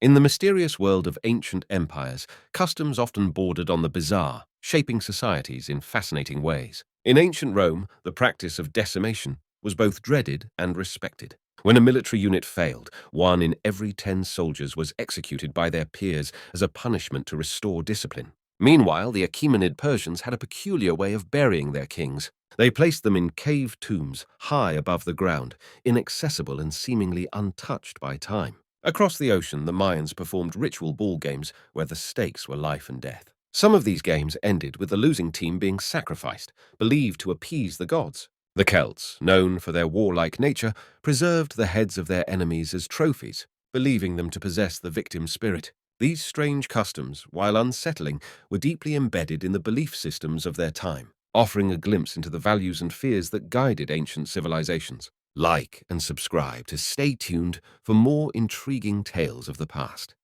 In the mysterious world of ancient empires, customs often bordered on the bizarre, shaping societies in fascinating ways. In ancient Rome, the practice of decimation was both dreaded and respected. When a military unit failed, 1 in every 10 soldiers was executed by their peers as a punishment to restore discipline. Meanwhile, the Achaemenid Persians had a peculiar way of burying their kings. They placed them in cave tombs high above the ground, inaccessible and seemingly untouched by time. Across the ocean, the Mayans performed ritual ball games where the stakes were life and death. Some of these games ended with the losing team being sacrificed, believed to appease the gods. The Celts, known for their warlike nature, preserved the heads of their enemies as trophies, believing them to possess the victim's spirit. These strange customs, while unsettling, were deeply embedded in the belief systems of their time, offering a glimpse into the values and fears that guided ancient civilizations. Like and subscribe to stay tuned for more intriguing tales of the past.